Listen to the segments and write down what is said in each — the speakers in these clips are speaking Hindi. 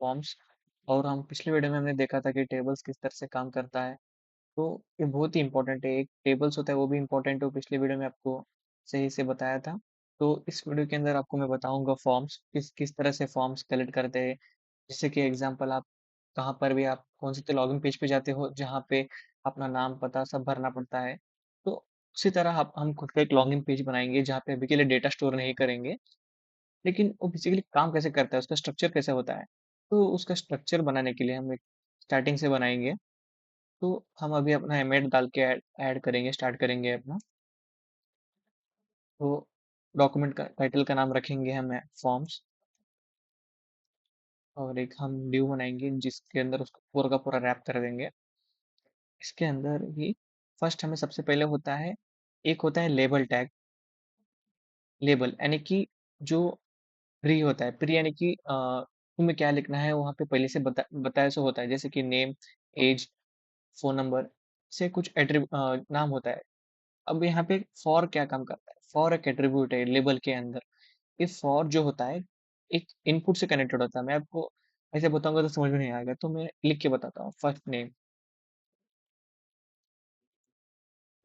फॉर्म्स। और हम पिछले वीडियो में हमने देखा था कि टेबल्स किस तरह से काम करता है। तो ये बहुत ही इंपॉर्टेंट है, एक टेबल्स होता है वो भी इंपॉर्टेंट है, वो पिछले वीडियो में आपको सही से बताया था। तो इस वीडियो के अंदर आपको मैं बताऊंगा फॉर्म्स किस किस तरह से फॉर्म्स कलेक्ट करते हैं। जैसे कि एग्जांपल, आप कहाँ पर भी आप कौन से तो लॉगिन पेज पे जाते हो जहाँ पे अपना नाम पता सब भरना पड़ता है। तो उसी तरह हम खुद का एक लॉगिन पेज बनाएंगे जहाँ पे अभी के लिए डेटा स्टोर नहीं करेंगे, लेकिन वो बेसिकली काम कैसे करता है, उसका स्ट्रक्चर कैसे होता है। तो उसका स्ट्रक्चर बनाने के लिए हम एक स्टार्टिंग से बनाएंगे। तो हम अभी अपना एमएड डाल के ऐड करेंगे, स्टार्ट करेंगे अपना। तो डॉक्यूमेंट का टाइटल का नाम रखेंगे हम फॉर्म्स, और एक हम ड्यू बनाएंगे जिसके अंदर उसको पूरा का पूरा रैप कर देंगे। इसके अंदर ही फर्स्ट हमें सबसे पहले होता है, एक होता है लेबल टैग। लेबल यानी कि जो प्री होता है, प्री यानी कि तुम्हें क्या लिखना है वहाँ पे पहले से बताया सो होता है, जैसे कि नेम, एज, फोन नंबर से कुछ नाम होता है। अब यहाँ पे फॉर क्या काम करता है, फॉर एक एट्रीब्यूट है लेबल के अंदर। ये फॉर जो होता है एक इनपुट से कनेक्टेड होता है। मैं आपको ऐसे बताऊंगा तो समझ में नहीं आएगा, तो मैं लिख के बताता हूँ। First name,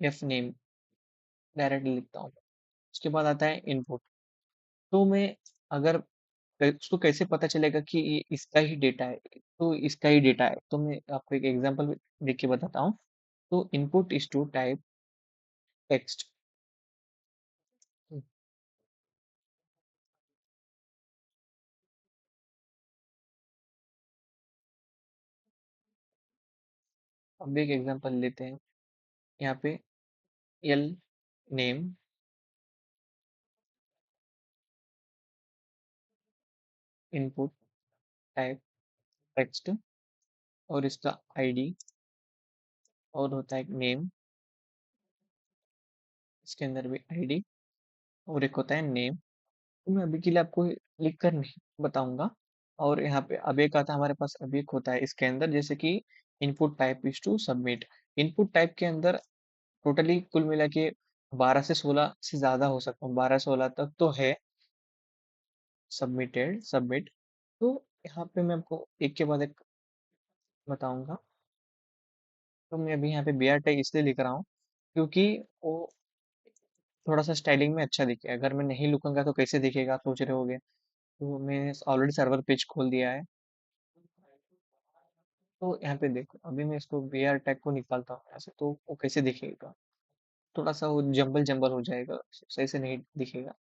F name directly लिखता हूँ। उसके बाद आता है इनपुट। तो मैं अगर उसको कैसे पता चलेगा कि ये इसका ही डेटा है, तो इसका ही डेटा है, तो मैं आपको एक एग्जांपल देख के बताता हूँ। तो input is to type text. अब एक एग्जांपल लेते हैं। यहाँ पे L name, input type text, और इसका आईडी, और होता है नेम, इसके अंदर भी आईडी, और एक होता है नेम। तो मैं अभी के लिए आपको लिख कर नहीं बताऊंगा। और यहाँ पे अब एक आता है हमारे पास, अब एक होता है इसके अंदर, जैसे कि input type is to submit. Input type के अंदर टोटली कुल मिला के 12 से 16 से ज्यादा हो सकता है, 12-16 तक तो है। Submitted, submit. तो यहाँ पे मैं आपको एक के बाद एक बताऊंगा। तो मैं अभी यहाँ पे बी आर टैग इसलिए लिख रहा हूँ क्योंकि वो थोड़ा सा स्टाइलिंग में अच्छा दिखे। अगर मैं नहीं लिखूंगा तो कैसे दिखेगा सोच रहे होगे। तो मैंने ऑलरेडी सर्वर पेज खोल दिया है। तो यहाँ पे देखो, अभी मैं इसको बी आर टैग को निकालता हूँ ऐसे, तो वो कैसे दिखेगा, थोड़ा सा वो जंबल जंबल हो जाएगा, सही से नहीं दिखेगा।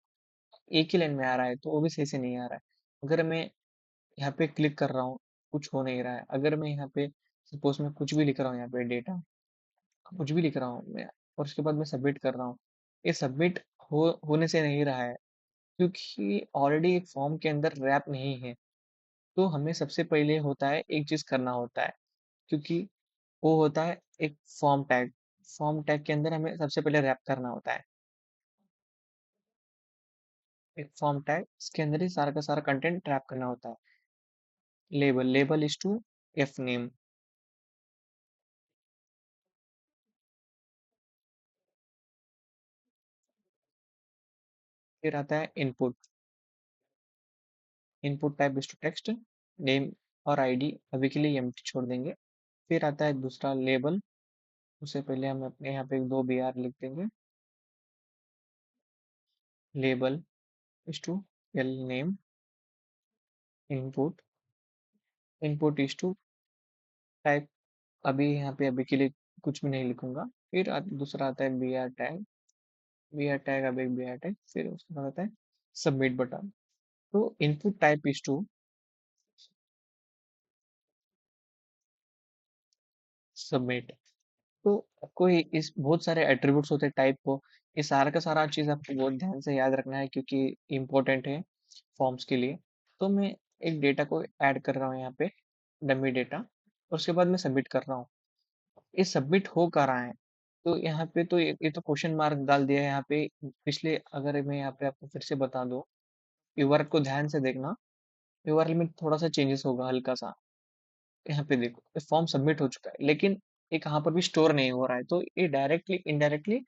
एक ही लाइन में आ रहा है तो वो भी सही से नहीं आ रहा है। अगर मैं यहाँ पे क्लिक कर रहा हूँ, कुछ हो नहीं रहा है। अगर मैं यहाँ पे सपोज मैं कुछ भी लिख रहा हूँ, यहाँ पे डेटा कुछ भी लिख रहा हूँ मैं, और उसके बाद मैं सबमिट कर रहा हूँ, ये सबमिट होने से नहीं रहा है क्योंकि ऑलरेडी एक फॉर्म के अंदर रैप नहीं है। तो हमें सबसे पहले होता है एक चीज करना होता है, क्योंकि वो होता है एक फॉर्म टैग। फॉर्म टैग के अंदर हमें सबसे पहले रैप करना होता है एक फॉर्म टैग, इसके अंदर ही सारा का सारा कंटेंट रैप करना होता है। Label, label is to F name. फिर आता है input, input type is to text, name और आईडी अभी के लिए एम्प्टी छोड़ देंगे। फिर आता है दूसरा लेबल। उससे पहले हम अपने यहाँ पे दो बी आर लिख देंगे। Label is to L name, input, input is to type. अभी यहाँ पे अभी के लिए कुछ भी नहीं लिखूंगा। फिर दूसरा आता है B R tag. B R tag, अब एक बी आर टैग, फिर उसके बाद आता है सबमिट बटन। तो input type is to submit. तो आपको इस बहुत सारे एट्रीब्यूट्स होते हैं टाइप को, ये सारा का सारा चीज आपको बहुत ध्यान से याद रखना है क्योंकि इम्पोर्टेंट है फॉर्म्स के लिए। तो मैं एक डेटा को ऐड कर रहा हूँ यहाँ पे, डमी डेटा, और उसके बाद मैं सबमिट कर रहा हूँ। ये सबमिट हो कर रहा है। तो यहाँ पे तो ये तो क्वेश्चन मार्क डाल दिया है यहाँ पे। पिछले अगर मैं यहाँ पे आपको फिर से बता दूँ, यूआरएल को ध्यान से देखना। यूआरएल में थोड़ा सा चेंजेस होगा हल्का सा। यहाँ पे देखो, ये फॉर्म सबमिट हो चुका है, लेकिन ये कहाँ पर भी स्टोर नहीं हो रहा है। तो ये डायरेक्टली इनडायरेक्टली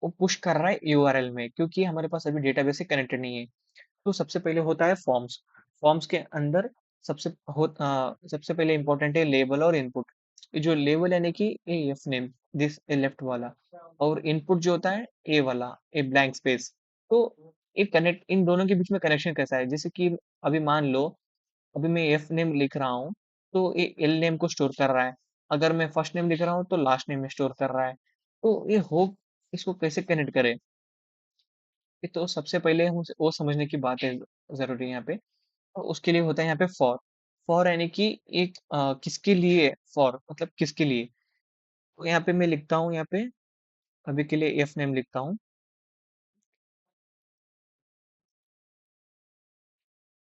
वो पुश कर रहा है यूआरएल में, क्योंकि हमारे पास अभी डेटाबेस से कनेक्टेड नहीं है। तो सबसे पहले होता है फॉर्म्स। फॉर्म्स के अंदर सबसे पहले इम्पोर्टेंट है लेबल और इनपुट। ये जो लेबल यानी कि A F name, this A left वाला, और इनपुट जो होता है ए वाला, ए ब्लैंक स्पेस। तो ये कनेक्ट, इन दोनों के बीच में कनेक्शन कैसा है, जैसे कि अभी मान लो, अभी मैं एफ नेम लिख रहा हूँ, तो ये एल नेम को स्टोर कर रहा है। अगर मैं फर्स्ट नेम लिख रहा हूँ तो लास्ट नेम में स्टोर कर रहा है। तो ये होप, इसको कैसे कनेक्ट करें, ये तो सबसे पहले हम वो समझने की बात है, जरूरी है यहाँ पे। और उसके लिए होता है यहाँ पे फॉर। फॉर यानी कि एक किसके लिए, फॉर मतलब किसके लिए। तो यहाँ पे मैं लिखता हूँ, यहाँ पे अभी के लिए एफ नेम लिखता हूँ,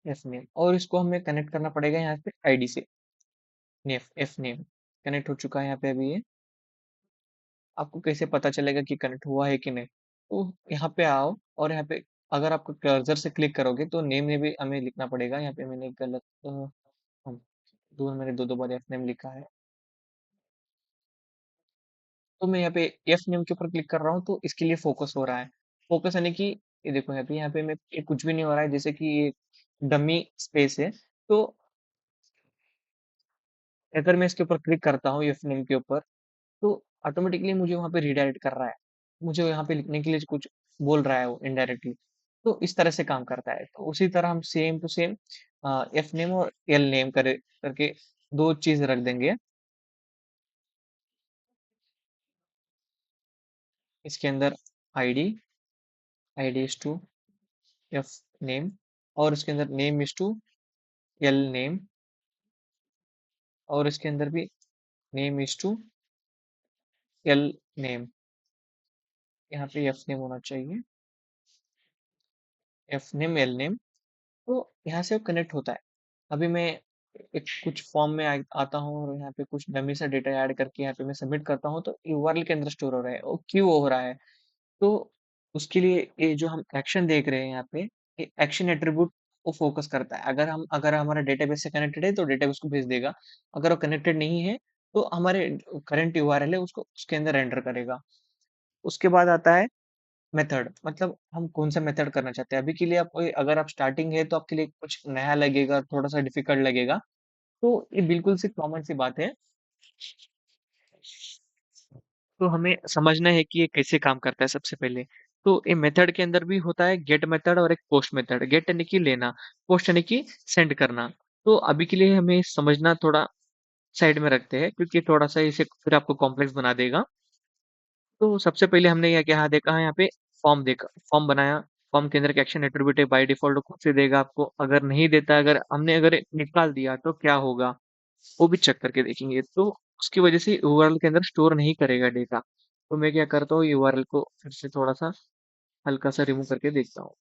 एफ नेम, और इसको हमें कनेक्ट करना पड़ेगा यहाँ पे आईडी से। नेफ एफ नेम कनेक्ट हो चुका है यहाँ पे अभी ये। आपको कैसे पता चलेगा कि कनेक्ट हुआ है कि नहीं, तो यहाँ पे आओ, और यहाँ पे अगर आपको कर्सर से क्लिक करोगे तो नेम में भी हमें लिखना पड़ेगा। यहाँ पे मैंने गलत हम मैंने दो दो बार एफ नेम लिखा है। तो मैं यहाँ पे एफ नेम के ऊपर क्लिक कर रहा हूँ, तो इसके लिए फोकस हो रहा है। फोकस यानी कि ये देखो, यहाँ पे मैं, ये कुछ भी नहीं हो रहा है, जैसे कि ये डमी स्पेस है। तो अगर मैं इसके ऊपर क्लिक करता हूँ एफ नेम के ऊपर, तो ऑटोमेटिकली मुझे वहां पे रिडायरेक्ट कर रहा है, मुझे यहाँ पे लिखने के लिए कुछ बोल रहा है वो इनडायरेक्टली। तो इस तरह से काम करता है। तो उसी तरह हम same to same F name और एल नेम करे करके दो चीज रख देंगे इसके अंदर। ID, ID is to F name, और इसके अंदर name is to L name, और इसके अंदर भी name is to L name. यहाँ पे एफ नेम होना चाहिए, एफ नेम एल नेम। तो यहाँ से वो कनेक्ट होता है। अभी मैं एक कुछ फॉर्म में आता हूँ, और यहाँ पे कुछ डमी सा डेटा ऐड करके यहाँ पे मैं सबमिट करता हूँ, तो यूआरएल के अंदर स्टोर हो रहा है। वो क्यों हो रहा है, तो उसके लिए ये जो हम एक्शन देख रहे हैं यहाँ पे, ये एक्शन एट्रीब्यूट को फोकस करता है। अगर हमारा डेटाबेस से कनेक्टेड है तो डेटाबेस को भेज देगा। अगर वो कनेक्टेड नहीं है तो हमारे करंट यूआरएल है उसको उसके अंदर एंटर करेगा। उसके बाद आता है मेथड, मतलब हम कौन सा मेथड करना चाहते हैं। अभी के लिए आप, अगर आप स्टार्टिंग है तो आपके लिए कुछ नया लगेगा, थोड़ा सा डिफिकल्ट लगेगा। तो ये बिल्कुल सी कॉमन सी बात है। तो हमें समझना है कि ये कैसे काम करता है सबसे पहले। तो ये मेथड के अंदर भी होता है गेट मेथड और एक पोस्ट मेथड। गेट यानी कि लेना, पोस्ट यानी कि सेंड करना। तो अभी के लिए हमें समझना थोड़ा साइड में रखते हैं, क्योंकि थोड़ा सा इसे फिर आपको कॉम्प्लेक्स बना देगा। तो सबसे पहले हमने यह क्या देखा है, यहाँ पे फॉर्म देखा, फॉर्म बनाया। फॉर्म के अंदर एक एक्शन एट्रीब्यूट है, बाय डिफॉल्ट खुद से देगा आपको। अगर नहीं देता, अगर निकाल दिया तो क्या होगा, वो भी चेक करके देखेंगे। तो उसकी वजह से यूआरएल के अंदर स्टोर नहीं करेगा डेटा। तो मैं क्या करता हूँ, यूआरएल को फिर से थोड़ा सा हल्का सा रिमूव करके देखता हूँ।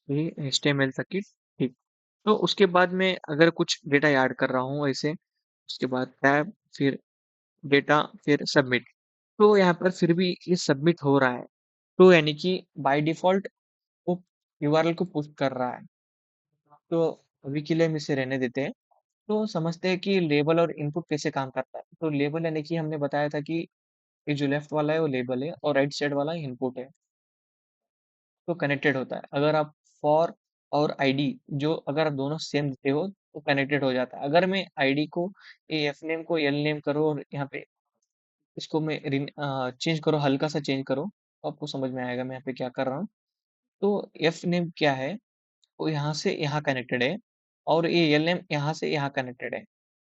ये एचटीएमएल तक की ठीक। तो उसके बाद में अगर कुछ डेटा ऐड कर रहा हूँ ऐसे, उसके बाद टैब, फिर डेटा, फिर सबमिट। तो यहाँ पर फिर भी ये सबमिट हो रहा है, तो यानी कि बाय डिफॉल्ट वो यूआरएल को पुश कर रहा है। तो अभी के लिए हम इसे रहने देते हैं। तो समझते हैं कि लेबल और इनपुट कैसे काम करता है। तो लेबल यानी कि हमने बताया था कि ये जो लेफ्ट वाला है वो लेबल है, और राइट साइड वाला इनपुट है। तो कनेक्टेड होता है। अगर आप फॉर और आईडी, जो अगर आप दोनों सेम देते हो तो कनेक्टेड हो जाता है। अगर मैं आईडी को एफ नेम को एल नेम करो, और यहाँ पे इसको मैं चेंज करो, हल्का सा चेंज करो, तो आपको समझ में आएगा मैं यहाँ पे क्या कर रहा हूँ। तो एफ नेम क्या है, वो यहाँ से यहाँ कनेक्टेड है, और ये एल नेम यहाँ से यहाँ कनेक्टेड है।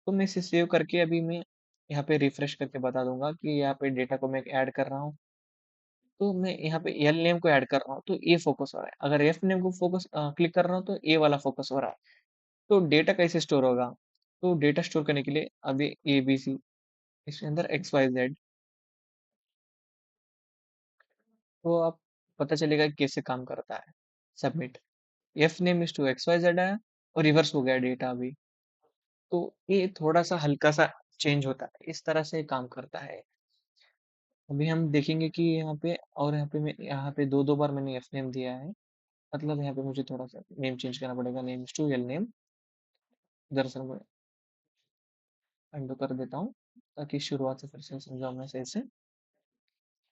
तो मैं इसे सेव करके अभी मैं यहाँ पे रिफ्रेश करके बता दूंगा कि यहाँ पे डेटा को मैं ऐड कर रहा हूँ। तो मैं यहाँ पे एल नेम को ऐड कर रहा हूँ, तो ए फोकस हो रहा है। अगर एफ नेम को फोकस क्लिक कर रहा हूँ तो ए वाला फोकस हो रहा है। तो डेटा कैसे स्टोर होगा, तो डेटा स्टोर करने के लिए अभी ए बी सी, इसके अंदर एक्स वाई जेड, तो आप पता चलेगा कि कैसे काम करता है। Submit, F name is to X Y Z आया, और रिवर्स हो गया डेटा अभी। तो ये थोड़ा सा हल्का सा चेंज होता है, इस तरह से काम करता है। अभी हम देखेंगे कि यहाँ पे, और यहाँ पे मैं, यहाँ पे दो दो बार मैंने एफ नेम दिया है, मतलब यहाँ पे मुझे थोड़ा सा नेम चेंज करना पड़ेगा। नेम टू एल नेम, दरअसल मैं अंडू कर देता हूँ ताकि शुरुआत से फिर से समझाऊँ मैं सही से।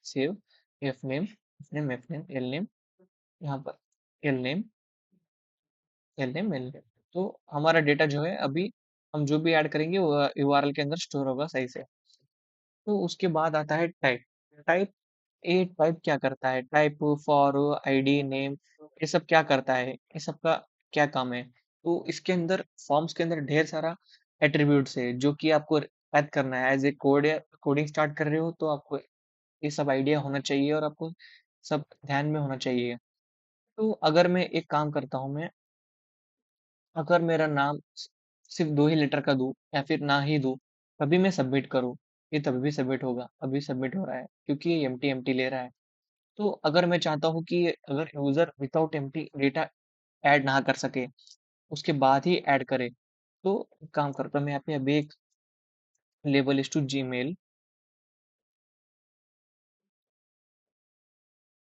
Save, F name, F name, F name, L name, यहाँ पर L name, L name, L name. तो हमारा डेटा जो है अभी हम जो भी ऐड करेंगे वो यूआरएल के अंदर स्टोर होगा सही से। तो उसके बाद आता है टाइप। टाइप, ये टाइप क्या करता है? टाइप, फॉर, आईडी, नेम, ये सब क्या करता है? ये सब का क्या काम है? तो इसके अंदर फॉर्म्स के अंदर ढेर सारा एट्रीब्यूट्स है जो कि आपको ऐड करना है। As a code coding start कर रहे हो तो आपको ये सब आइडिया होना चाहिए और आपको सब ध्यान में होना चाहिए। तो अगर मैं एक काम करता हूँ, मैं अगर मेरा नाम सिर्फ 2 ही लेटर का दूँ या फिर ना ही दूँ, तभी मैं सबमिट करूँ, ये तभी भी सबमिट होगा। अभी सबमिट हो रहा है क्योंकि ये एम्प्टी एम्प्टी ले रहा है। तो अगर मैं चाहता हूँ कि अगर user without empty data add ना कर सके, उसके बाद ही ऐड करे, तो एक काम करता हूँ मैं यहाँ पे अभी एक label is to Gmail,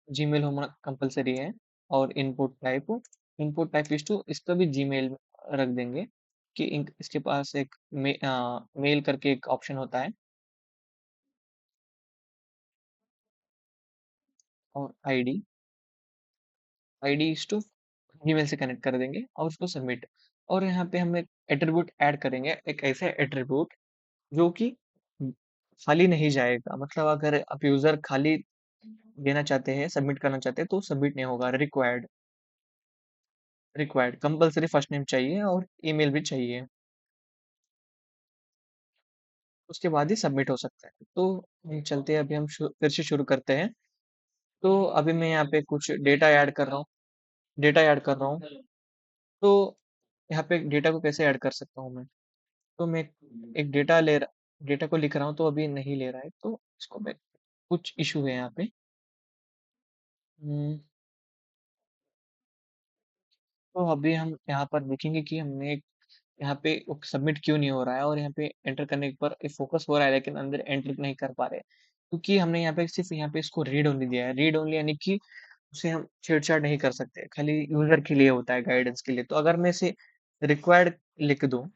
Gmail होना कंपल्सरी है। और इनपुट टाइप इज़ टू, इसका भी जीमेल रख देंगे कि इसके पास एक मेल करके एक ऑप्शन होता है। और ID, ID is to Gmail से कनेक्ट कर देंगे और उसको सबमिट। और यहाँ पे हम एक एट्रीब्यूट ऐड करेंगे, एक ऐसा एट्रीब्यूट जो कि खाली नहीं जाएगा। मतलब अगर आप यूजर खाली देना चाहते हैं, सबमिट करना चाहते हैं, तो सबमिट नहीं होगा। Required, required compulsory first name चाहिए और ईमेल भी चाहिए, उसके बाद ही सबमिट हो सकता है। तो चलते हैं, अभी हम फिर से शुरू करते हैं। तो अभी मैं यहाँ पे कुछ डेटा ऐड कर रहा हूँ, डेटा ऐड कर रहा हूँ। तो यहाँ पे डेटा को कैसे ऐड कर सकता हूँ मैं? तो मैं एक डेटा को लिख रहा हूँ, तो अभी नहीं ले रहा है, तो इसको मैं, कुछ इशू है यहाँ पे। हम्म, तो अभी हम यहाँ पर देखेंगे कि हमने यहाँ पे सबमिट क्यों नहीं हो रहा है, और यहाँ पे एंटर करने पर फोकस हो रहा है लेकिन अंदर एंटर नहीं कर पा रहे, क्योंकि हमने यहाँ पे सिर्फ यहाँ पे इसको रीड ओनली दिया है। रीड ओनली यानी कि उसे हम छेड़छाड़ नहीं कर सकते, खाली यूजर के लिए होता है, गाइडेंस के लिए। तो अगर मैं इसे रिक्वायर्ड लिख दूं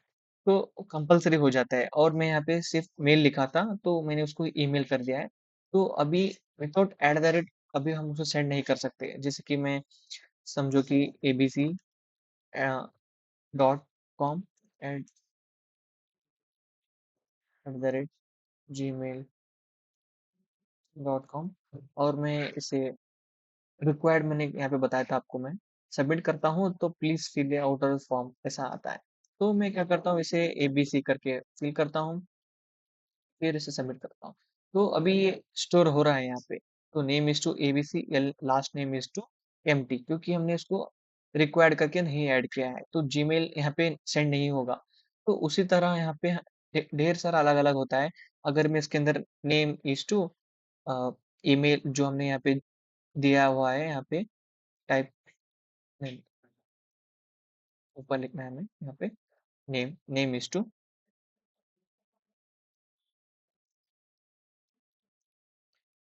तो कंपलसरी हो जाता है, और मैं यहाँ पे सिर्फ मेल लिखा था तो मैंने उसको ईमेल कर दिया है। तो अभी विदाउट एट द रेट अभी हम उसे सेंड नहीं कर सकते। जैसे कि मैं, समझो कि abc.com @gmail.com, और मैं इसे रिक्वायर्ड, मैंने यहाँ पे बताया था आपको, मैं सबमिट करता हूँ तो प्लीज फिल आउट फॉर्म ऐसा आता है। तो मैं क्या करता हूँ, इसे एबीसी करके फिल करता हूँ, फिर इसे सबमिट करता हूँ। तो अभी ये स्टोर हो रहा है यहाँ पे। तो name is to ABC, last name is to empty, क्योंकि हमने इसको रिक्वायर्ड करके नहीं ऐड किया है, तो जीमेल यहाँ पे सेंड नहीं होगा। तो उसी तरह यहाँ पे ढेर सारा अलग अलग होता है। अगर मैं इसके अंदर नेम इज टू ईमेल जो हमने यहाँ पे दिया हुआ है, यहाँ पे टाइप, ऊपर लिखना है हमें यहाँ पे, name is to,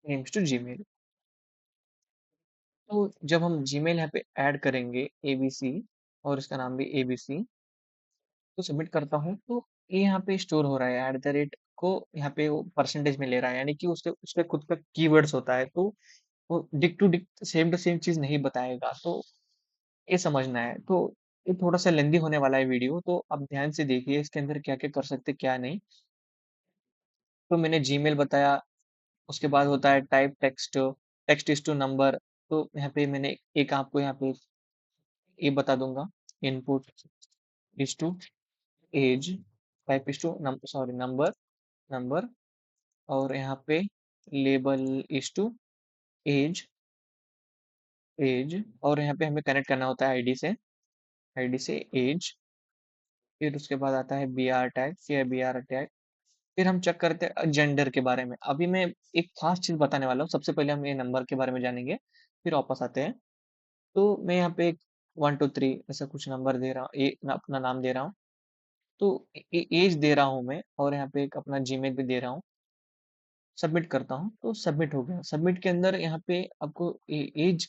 name is to Gmail. तो जब हम जीमेल यहाँ पे ऐड करेंगे एबीसी, और इसका नाम भी एबीसी, तो सबमिट करता हूँ, तो ये यहाँ पे स्टोर हो रहा है। एट द रेट को यहाँ पे वो परसेंटेज में ले रहा है, यानी कि उसके उसके खुद का कीवर्ड्स होता है। तो वो डिक टू सेम चीज नहीं बताएगा। तो ये समझना है। तो ये थोड़ा सा लेंदी होने वाला है वीडियो, तो आप ध्यान से देखिए इसके अंदर क्या क्या कर सकते क्या नहीं। तो मैंने जीमेल बताया, उसके बाद होता है type text, text is to number. तो यहाँ पे मैंने एक आपको यहाँ पे ये बता दूंगा, input is to age, type is to sorry number, number. और यहाँ पे label is to age, age. और यहाँ पे हमें कनेक्ट करना होता है आईडी से, आईडी से एज। फिर उसके बाद आता है बी आर टैग, फिर बी आर टैग। फिर हम चेक करते हैं जेंडर के बारे में। अभी मैं एक खास चीज बताने वाला हूँ। सबसे पहले हम ये नंबर के बारे में जानेंगे, फिर वापस आते हैं। तो मैं यहाँ पे एक 1 2 3 ऐसा कुछ नंबर दे रहा हूँ, मैं अपना नाम दे रहा हूँ। तो एज दे रहा हूँ मैं, और यहाँ पे एक अपना जीमेल भी दे रहा हूँ। सबमिट करता हूँ तो सबमिट हो गया। सबमिट के अंदर यहाँ पे आपको एज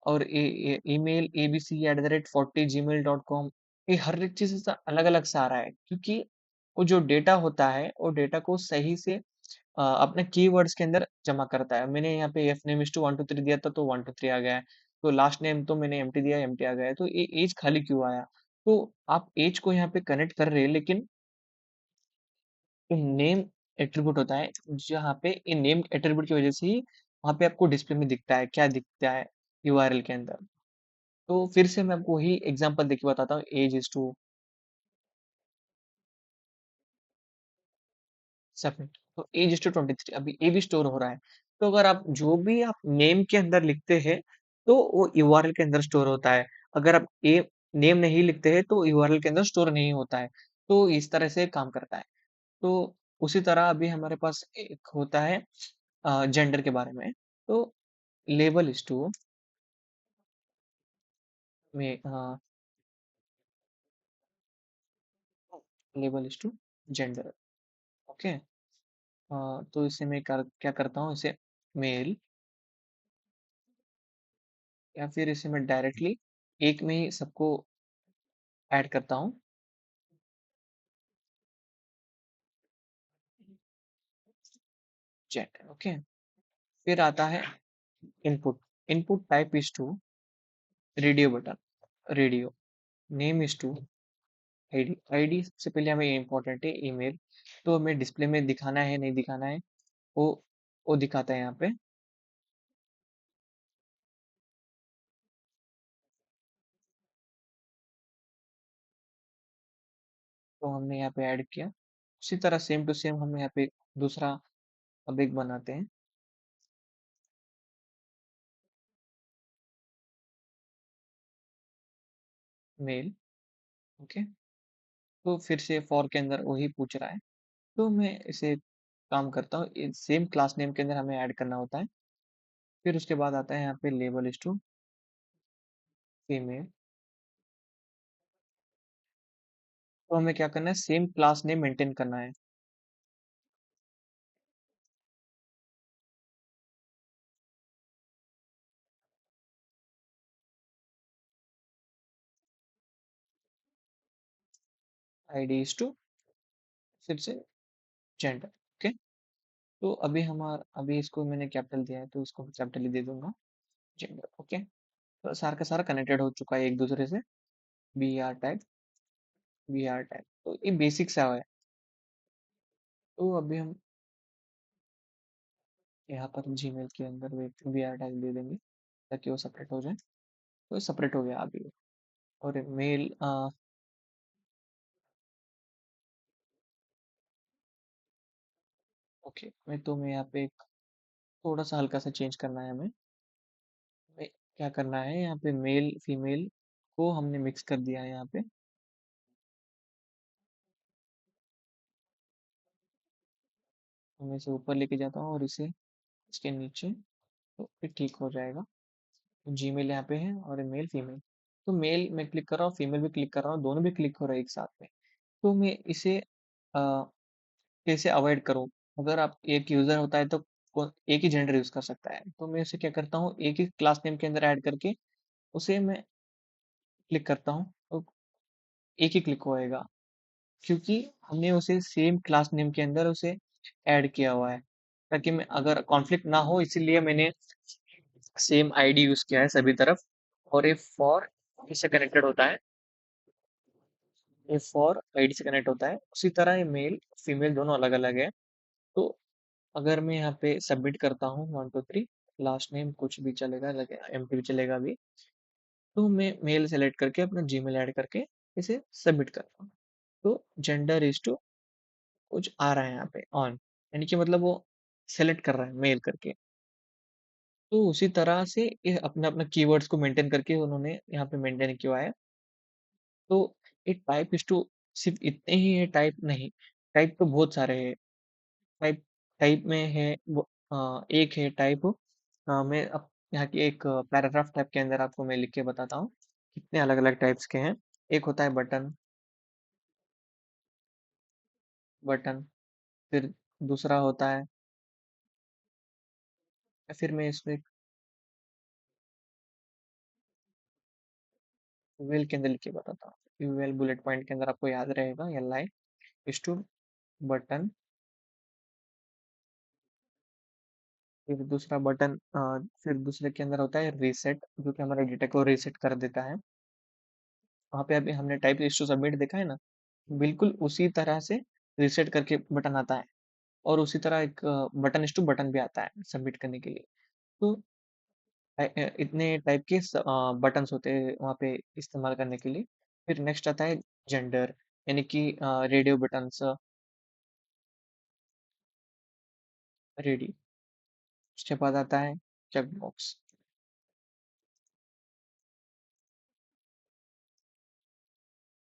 और ईमेल abc@40gmail.com, ये हर एक चीज अलग अलग सा आ रहा है, क्योंकि वो जो डेटा होता है वो डेटा को सही से अपने कीवर्ड्स के अंदर जमा करता है। मैंने यहाँ पे एफ नेम इज टू 1 2 3 दिया था तो 1 2 3 आ गया है। तो लास्ट नेम तो मैंने एम्प्टी दिया, एम्प्टी आ गया, तो ये एज खाली क्यों आया? तो आप एज को यहाँ पे कनेक्ट कर रहे हैं, लेकिन नेम एट्रीब्यूट होता है, जहाँ पे इन नेम एट्रीब्यूट की वजह से ही वहाँ पे आपको डिस्प्ले में दिखता है, क्या दिखता है यूआरएल के अंदर। तो फिर से मैं आपको वही एग्जांपल देके बताता हूँ, एज इज टू सबमिट। तो एज इज टू 23, अभी ए भी स्टोर हो रहा है। तो अगर आप जो भी आप नेम के अंदर लिखते हैं, तो वो यूआरएल के अंदर स्टोर होता है। अगर आप ए नेम नहीं लिखते हैं, तो यूआरएल के अंदर स्टोर नहीं होता है। तो इस तरह से काम करता है। तो उसी तरह अभी हमारे पास एक होता है जेंडर के बारे में। तो लेबल इज टू में label is to gender. Okay. तो इसे मैं क्या करता हूँ, इसे मेल, या फिर इसे मैं डायरेक्टली एक में ही सबको ऐड करता हूँ, जेंडर। ओके। फिर आता है input. Input type is to radio button, radio. Name is to ID. ID सबसे पहले हमें इम्पोर्टेंट है, ईमेल। तो हमें डिस्प्ले में दिखाना है नहीं दिखाना है, वो वो दिखाता है यहाँ पे। तो हमने यहाँ पे ऐड किया। उसी तरह सेम टू सेम हम यहाँ पे दूसरा अब एक बनाते हैं, मेल। ओके। तो फिर से फॉर के अंदर वही पूछ रहा है, तो मैं इसे काम करता हूँ, सेम क्लास नेम के अंदर हमें ऐड करना होता है। फिर उसके बाद आता है यहाँ पे लेबल इज टू फीमेल। तो हमें क्या करना है, सेम क्लास नेम मेंटेन करना है। आईडी इज टू फिर से जेंडर। ओके। तो अभी इसको मैंने कैपिटल दिया है, तो इसको कैपिटल ही दे दूंगा, जेंडर। ओके। तो सारा का सारा कनेक्टेड हो चुका है एक दूसरे से। बी आर टैग, तो ये बेसिक सा है। तो अभी हम यहाँ पर जीमेल के अंदर बी आर टैग दे देंगे, ताकि वो सेपरेट हो जाए। तो सेपरेट हो गया अभी। और मेल, ओके। मैं यहाँ पे एक थोड़ा सा हल्का सा चेंज करना है हमें। क्या करना है, यहाँ पे मेल फीमेल को हमने मिक्स कर दिया है यहाँ पे। तो मैं इसे ऊपर लेके जाता हूँ और इसे इसके नीचे, तो फिर ठीक हो जाएगा। तो जीमेल यहाँ पे है और मेल फीमेल। तो मेल में क्लिक कर रहा हूँ, फीमेल भी क्लिक कर रहा हूँ, दोनों भी क्लिक हो रहे हैं एक साथ में। तो मैं इसे कैसे अवॉइड करूँ? अगर आप एक यूजर होता है, तो एक ही जेंडर यूज कर सकता है। तो मैं उसे क्या करता हूँ, एक ही क्लास नेम के अंदर ऐड करके उसे मैं क्लिक करता हूँ, तो एक ही क्लिक होएगा, क्योंकि हमने उसे सेम क्लास नेम के अंदर उसे ऐड किया हुआ है, ताकि मैं अगर कॉन्फ्लिक्ट ना हो, इसीलिए मैंने सेम आईडी यूज किया है सभी तरफ। और ये फॉर इससे कनेक्टेड होता है, ये फॉर आईडी से कनेक्ट होता है। उसी तरह ये मेल फीमेल दोनों अलग अलग है। तो अगर मैं यहाँ पे सबमिट करता हूँ 1 2 3, लास्ट नेम कुछ भी चलेगा, लगे एम्प्टी भी चलेगा अभी। तो मैं मेल सेलेक्ट करके अपना जीमेल ऐड करके इसे सबमिट करता हूँ। तो जेंडर इज टू कुछ आ रहा है यहाँ पे ऑन, यानी कि मतलब वो सेलेक्ट कर रहा है मेल करके। तो उसी तरह से ये अपने अपने कीवर्ड्स को मेंटेन करके उन्होंने यहाँ पे मेंटेन किया है। तो ये टाइप इज टू सिर्फ इतने ही है, टाइप नहीं, टाइप तो बहुत सारे हैं। टाइप टाइप में है वो, एक है टाइप। मैं अब यहाँ की एक पैराग्राफ टाइप के अंदर आपको मैं लिख के बताता हूँ कितने अलग अलग टाइप्स के हैं। एक होता है बटन, बटन। फिर दूसरा होता है, फिर मैं इसमें यूएल के अंदर लिख के बताता हूँ। यूएल बुलेट पॉइंट के अंदर आपको याद रहेगा, L I is to button, फिर दूसरा बटन फिर दूसरे के अंदर होता है रीसेट, जो कि हमारे डेटा को रीसेट कर देता है। वहाँ पे अभी हमने टाइप इज टू सबमिट देखा है ना, बिल्कुल उसी तरह से रीसेट करके बटन आता है, और उसी तरह एक बटन इज टू बटन भी आता है सबमिट करने के लिए। तो इतने टाइप के बटन्स होते हैं वहाँ पे इस्तेमाल करने के लिए। फिर नेक्स्ट आता है जेंडर, यानी कि रेडियो बटन्स, रेडी। उसके बाद आता है चेक बॉक्स,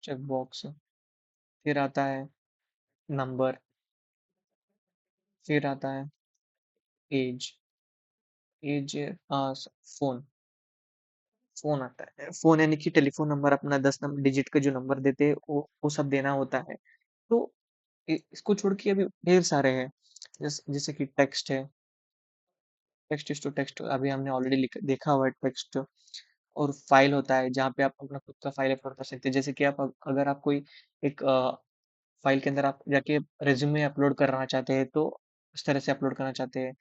चेक बॉक्स। फिर आता है नंबर, फिर आता है एज, एज फोन, फोन आता है। फोन यानी कि टेलीफोन नंबर, अपना 10 नंबर डिजिट का जो नंबर देते हैं वो सब देना होता है। तो इसको छोड़ के अभी ढेर सारे हैं, जैसे कि टेक्स्ट है, टेक्स्ट टू टेक्स्ट अभी हमने ऑलरेडी देखा हुआ है टेक्स्ट। और फाइल होता है जहाँ पे आप अपना खुद का फाइल अपलोड कर सकते हैं, जैसे कि आप अगर आप कोई एक फाइल के अंदर आप जाके रिज्यूमे अपलोड करना चाहते हैं, तो इस तरह से अपलोड करना चाहते हैं,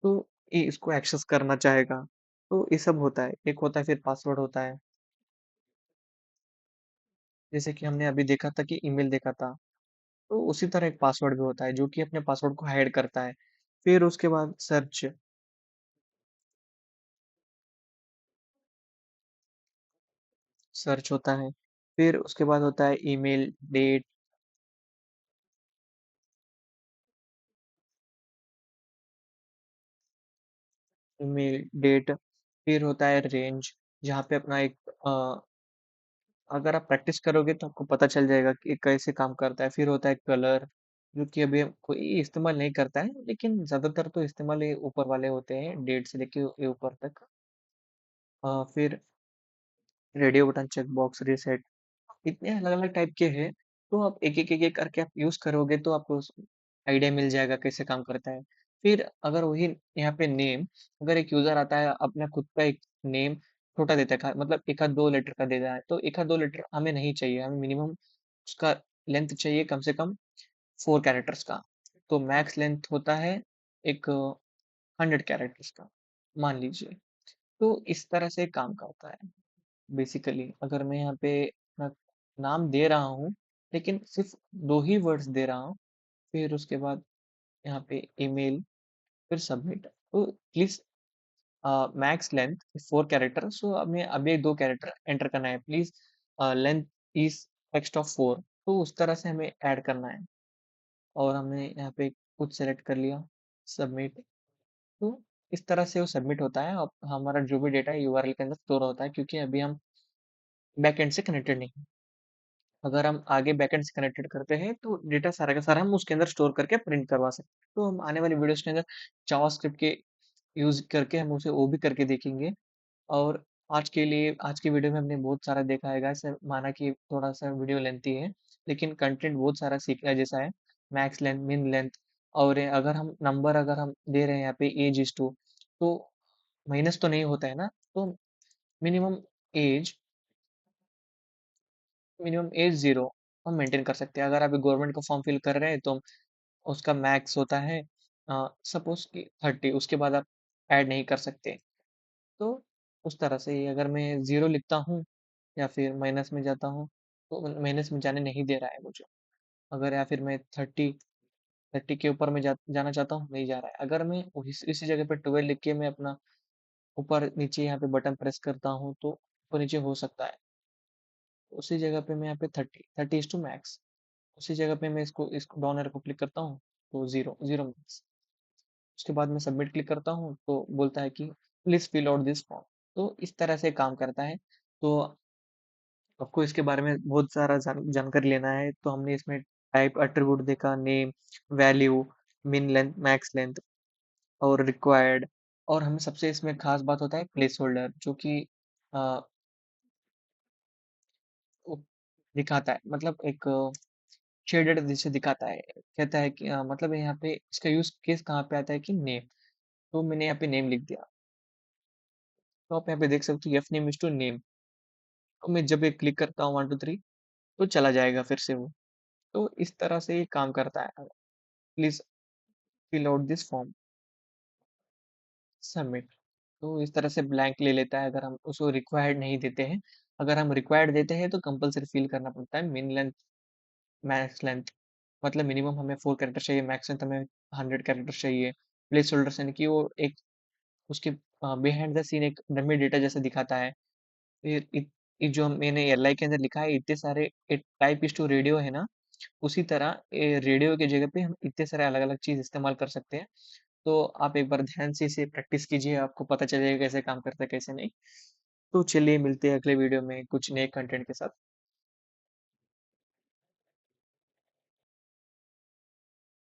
तो ये इसको एक्सेस करना चाहेगा। तो ये सब होता है। एक होता है फिर पासवर्ड होता है, जैसे कि हमने अभी देखा था कि ईमेल देखा था, तो उसी तरह एक पासवर्ड भी होता है जो कि अपने पासवर्ड को हाइड करता है। फिर उसके बाद सर्च, सर्च होता है। फिर उसके बाद होता है ईमेल, डेट, ईमेल, डेट। फिर होता है रेंज, जहाँ पे अपना एक अगर आप प्रैक्टिस करोगे तो आपको पता चल जाएगा कि कैसे काम करता है। फिर होता है कलर, जो कि अभी हम कोई इस्तेमाल नहीं करता है, लेकिन ज्यादातर तो इस्तेमाल ये ऊपर वाले होते हैं, डेट से लेके ये ऊपर तक। फिर radio button, check box, reset, इतने अलग-अलग टाइप के हैं। तो आप एक-एक करके आप यूज़ करोगे तो आपको आइडिया मिल जाएगा कैसे काम करता है। फिर अगर वही यहाँ पे नेम, अगर एक यूज़र आता है अपना खुद का एक नेम छोटा देता है, मतलब 1 आध 2 लेटर का देता है, तो 1 आध 2 लेटर हमें नहीं चाहिए, हमें मिनिमम उसका लेंथ चाहिए कम से कम 4 कैरेक्टर्स का। तो मैक्स लेंथ होता है एक 100 कैरेक्टर्स का, मान लीजिए। तो इस तरह से काम करता है। बेसिकली अगर मैं यहाँ पे अपना नाम दे रहा हूँ, लेकिन सिर्फ 2 ही वर्ड्स दे रहा हूँ, फिर उसके बाद यहाँ पे ईमेल, फिर सबमिट। तो प्लीज मैक्स लेंथ 4 कैरेक्टर, सो हमें अभी 2 कैरेक्टर एंटर करना है, please length is text of 4, तो उस तरह से हमें ऐड करना है। और हमने यहाँ पे कुछ सेलेक्ट कर लिया, सबमिट। तो इस तरह से वो सबमिट होता है, और हमारा जो भी डेटा है यूआरएल के अंदर स्टोर होता है, क्योंकि अभी हम बैकएंड से कनेक्टेड नहीं हैं। अगर हम आगे बैकएंड से कनेक्टेड करते हैं तो डेटा सारा का सारा हम उसके अंदर स्टोर करके प्रिंट करवा सकते हैं। तो हम आने वाली वीडियोस के अंदर जावास्क्रिप्ट के यूज करके हम उसे वो भी करके देखेंगे। और आज की वीडियो में हमने बहुत सारा देखा है गाइस, माना कि थोड़ा सा वीडियो लेंथी है, लेकिन कंटेंट बहुत सारा सीखने जैसा है। मैक्स लेंथ, मिन लेंथ, और अगर हम नंबर अगर हम दे रहे हैं यहाँ पे एज इज टू, तो माइनस तो नहीं होता है ना, तो मिनिमम एज, मिनिमम एज 0 हम मेंटेन कर सकते हैं। अगर आप गवर्नमेंट का फॉर्म फिल कर रहे हैं तो उसका मैक्स होता है सपोज कि 30, उसके बाद आप ऐड नहीं कर सकते। तो उस तरह से ही अगर मैं 0 लिखता हूँ या फिर माइनस में जाता हूँ, तो माइनस में जाने नहीं दे रहा है मुझे। अगर या फिर मैं 30 के ऊपर में जाना चाहता हूँ, नहीं जा रहा है। अगर मैं इसी जगह पे 12 लिख के मैं अपना ऊपर नीचे यहाँ पे बटन प्रेस करता हूँ, तो ऊपर नीचे हो सकता है। उसी जगह पे मैं यहाँ पे 30 इज टू मैक्स, उसी जगह पे मैं इसको डाउन एरो को क्लिक करता हूँ, तो 0 मार्क्स। उसके बाद मैं सबमिट क्लिक करता हूँ तो बोलता है कि please fill out this form. तो इस तरह से काम करता है। तो आपको इसके बारे में बहुत सारा जानकारी लेना है, तो हमने इसमें टाइप एट्रीब्यूट देखा, name, value, min length, max length, और रिक्वायर्ड। और हमें सबसे इसमें खास बात होता है प्लेस होल्डर, जो कि अ, वो दिखाता है, मतलब एक शेडेड जैसे दिखाता है। कहता है कि मतलब यहाँ पे इसका यूज केस कहाँ पे आता है कि नेम, तो मैंने यहाँ पे नेम लिख दिया, तो आप यहाँ पे देख सकते हो F name is to name. तो मैं जब ये क्लिक करता हूँ 1 2 3, तो चला जाएगा फिर से वो। तो इस तरह से ये काम करता है। Please fill out this form. Submit. तो इस तरह से ब्लैंक ले लेता है अगर हम उसको रिक्वायर्ड नहीं देते हैं। अगर हम रिक्वायर्ड देते हैं तो कंपल्सरी फिल करना पड़ता है मिन लेंथ, मैक्स लेंथ। मतलब मिनिमम हमें 4 कैरेक्टर चाहिए, मैक्स लेंथ हमें 100 कैरेक्टर चाहिए। प्लेस होल्डर्स यानी कि वो एक उसके बिहाइंड द सीन एक डमी डेटा जैसा दिखाता है। फिर ये जो मैंने एलआई के अंदर लिखा है इतने सारे टाइप इस टू रेडियो है ना, उसी तरह रेडियो की जगह पे हम इतने सारे अलग-अलग चीज़ इस्तेमाल कर सकते हैं। तो आप एक बार ध्यान से इसे प्रैक्टिस कीजिए, आपको पता चलेगा कैसे काम करता है, कैसे नहीं। तो चलिए मिलते हैं अगले वीडियो में कुछ नए कंटेंट के साथ।